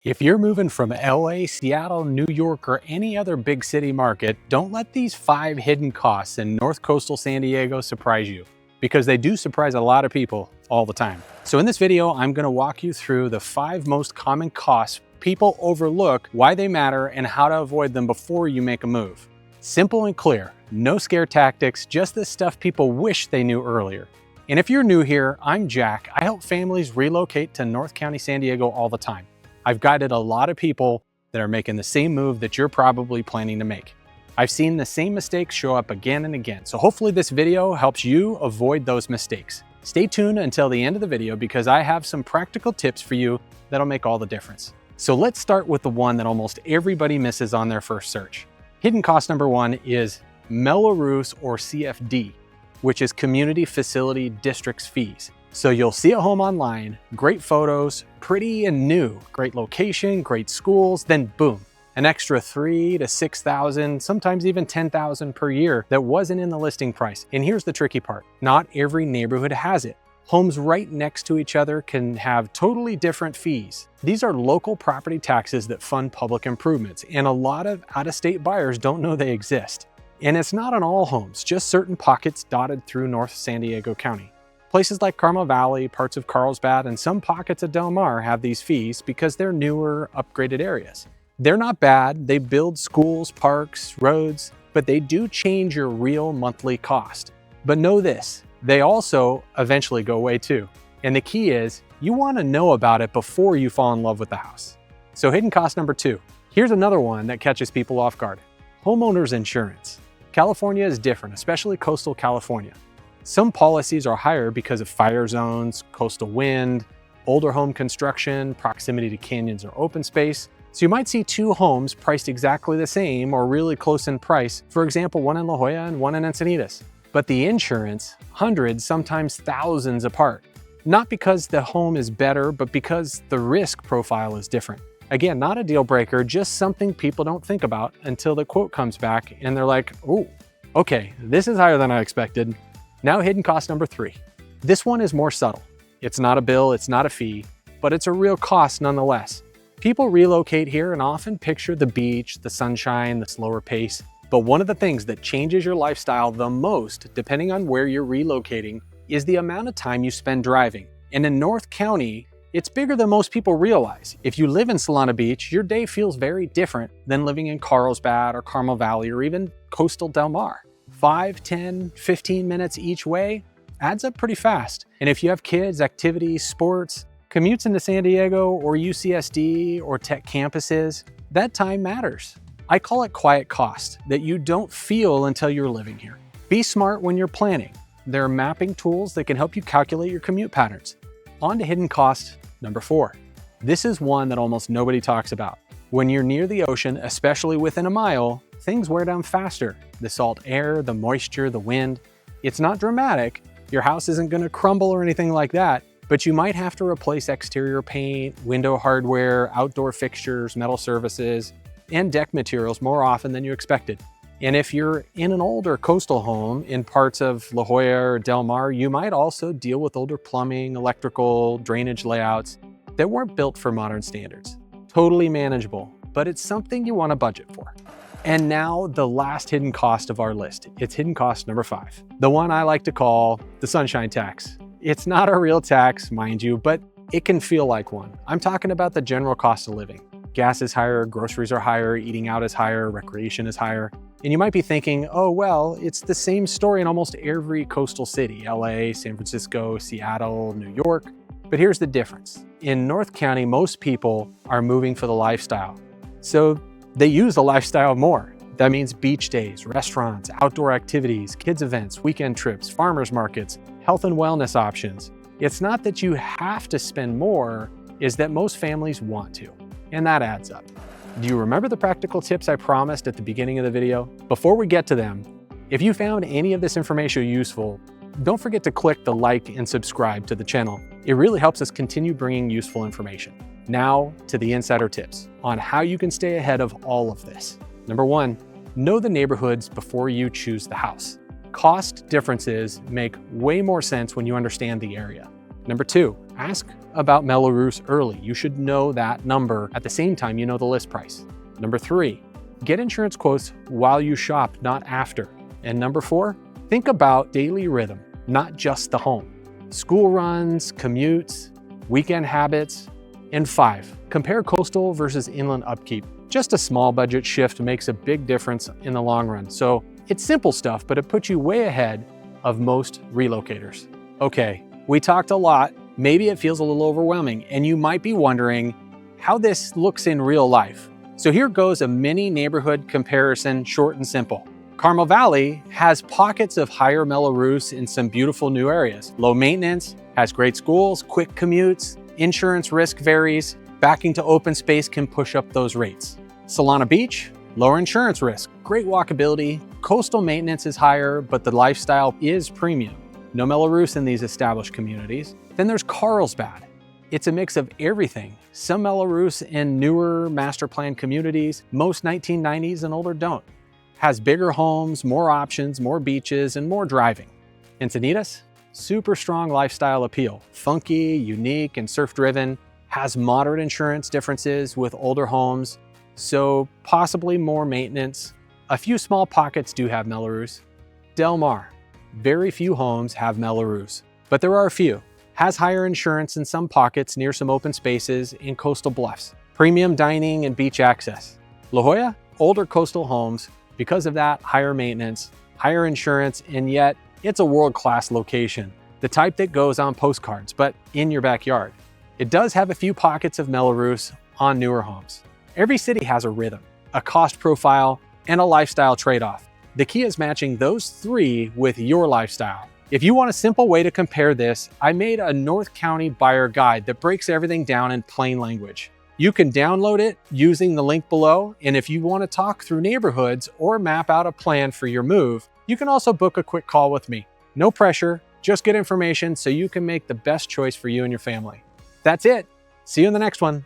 If you're moving from LA, Seattle, New York, or any other big city market, don't let these 5 hidden costs in North Coastal San Diego surprise you, because they do surprise a lot of people all the time. So in this video, I'm gonna walk you through the 5 most common costs people overlook, why they matter, and how to avoid them before you make a move. Simple and clear, no scare tactics, just the stuff people wish they knew earlier. And if you're new here, I'm Jack. I help families relocate to North County San Diego all the time. I've guided a lot of people that are making the same move that you're probably planning to make. I've seen the same mistakes show up again and again, so hopefully this video helps you avoid those mistakes. Stay tuned until the end of the video because I have some practical tips for you that'll make all the difference. So let's start with the one that almost everybody misses on their first search. Hidden cost number 1 is Mello-Roos or CFD, which is Community Facility District's fees. So you'll see a home online, great photos, pretty and new, great location, great schools, then boom, an extra $3,000 to $6,000, sometimes even $10,000 per year that wasn't in the listing price. And here's the tricky part, not every neighborhood has it. Homes right next to each other can have totally different fees. These are local property taxes that fund public improvements, and a lot of out-of-state buyers don't know they exist. And it's not on all homes, just certain pockets dotted through North San Diego County. Places like Carmel Valley, parts of Carlsbad, and some pockets of Del Mar have these fees because they're newer, upgraded areas. They're not bad, they build schools, parks, roads, but they do change your real monthly cost. But know this, they also eventually go away too. And the key is, you want to know about it before you fall in love with the house. So hidden cost number 2. Here's another one that catches people off guard. Homeowners insurance. California is different, especially coastal California. Some policies are higher because of fire zones, coastal wind, older home construction, proximity to canyons or open space. So you might see 2 homes priced exactly the same or really close in price. For example, one in La Jolla and one in Encinitas. But the insurance, hundreds, sometimes thousands apart. Not because the home is better, but because the risk profile is different. Again, not a deal breaker, just something people don't think about until the quote comes back and they're like, oh, okay, this is higher than I expected. Now hidden cost number 3. This one is more subtle. It's not a bill, it's not a fee, but it's a real cost nonetheless. People relocate here and often picture the beach, the sunshine, the slower pace. But one of the things that changes your lifestyle the most, depending on where you're relocating, is the amount of time you spend driving. And in North County, it's bigger than most people realize. If you live in Solana Beach, your day feels very different than living in Carlsbad or Carmel Valley or even coastal Del Mar. 5, 10, 15 minutes each way adds up pretty fast. And if you have kids, activities, sports, commutes into San Diego or UCSD or tech campuses, that time matters. I call it quiet cost that you don't feel until you're living here. Be smart when you're planning. There are mapping tools that can help you calculate your commute patterns. On to hidden cost number 4. This is one that almost nobody talks about. When you're near the ocean, especially within a mile, things wear down faster. The salt air, the moisture, the wind. It's not dramatic. Your house isn't going to crumble or anything like that, but you might have to replace exterior paint, window hardware, outdoor fixtures, metal surfaces, and deck materials more often than you expected. And if you're in an older coastal home in parts of La Jolla or Del Mar, you might also deal with older plumbing, electrical, drainage layouts that weren't built for modern standards. Totally manageable, but it's something you want to budget for. And now the last hidden cost of our list. It's hidden cost number 5. The one I like to call the sunshine tax. It's not a real tax, mind you, but it can feel like one. I'm talking about the general cost of living. Gas is higher, groceries are higher, eating out is higher, recreation is higher. And you might be thinking, oh, well, it's the same story in almost every coastal city, LA, San Francisco, Seattle, New York. But here's the difference. In North County, most people are moving for the lifestyle. So they use the lifestyle more. That means beach days, restaurants, outdoor activities, kids events, weekend trips, farmers markets, health and wellness options. It's not that you have to spend more, it's that most families want to, and that adds up. Do you remember the practical tips I promised at the beginning of the video? Before we get to them, if you found any of this information useful, don't forget to click the like and subscribe to the channel. It really helps us continue bringing useful information. Now to the insider tips on how you can stay ahead of all of this. Number 1, know the neighborhoods before you choose the house. Cost differences make way more sense when you understand the area. Number 2, ask about Mello-Roos early. You should know that number at the same time you know the list price. Number 3, get insurance quotes while you shop, not after. And number 4, think about daily rhythm, not just the home. School runs, commutes, weekend habits. And 5, compare coastal versus inland upkeep. Just a small budget shift makes a big difference in the long run. So it's simple stuff, but it puts you way ahead of most relocators. Okay, we talked a lot. Maybe it feels a little overwhelming, and you might be wondering how this looks in real life. So here goes a mini neighborhood comparison, short and simple. Carmel Valley has pockets of higher Mello-Roos in some beautiful new areas. Low maintenance, has great schools, quick commutes, insurance risk varies, backing to open space can push up those rates. Solana Beach, lower insurance risk, great walkability, coastal maintenance is higher, but the lifestyle is premium. No Mello-Roos in these established communities. Then there's Carlsbad. It's a mix of everything. Some Mello-Roos in newer master plan communities, most 1990s and older don't. Has bigger homes, more options, more beaches, and more driving. Encinitas, super strong lifestyle appeal. Funky, unique, and surf-driven. Has moderate insurance differences with older homes, so possibly more maintenance. A few small pockets do have Mello-Roos. Del Mar, very few homes have Mello-Roos, but there are a few. Has higher insurance in some pockets near some open spaces in coastal bluffs. Premium dining and beach access. La Jolla, older coastal homes. Because of that, higher maintenance, higher insurance, and yet it's a world-class location. The type that goes on postcards, but in your backyard. It does have a few pockets of Mello-Roos on newer homes. Every city has a rhythm, a cost profile, and a lifestyle trade-off. The key is matching those 3 with your lifestyle. If you want a simple way to compare this, I made a North County buyer guide that breaks everything down in plain language. You can download it using the link below, and if you want to talk through neighborhoods or map out a plan for your move, you can also book a quick call with me. No pressure, just get information so you can make the best choice for you and your family. That's it. See you in the next one.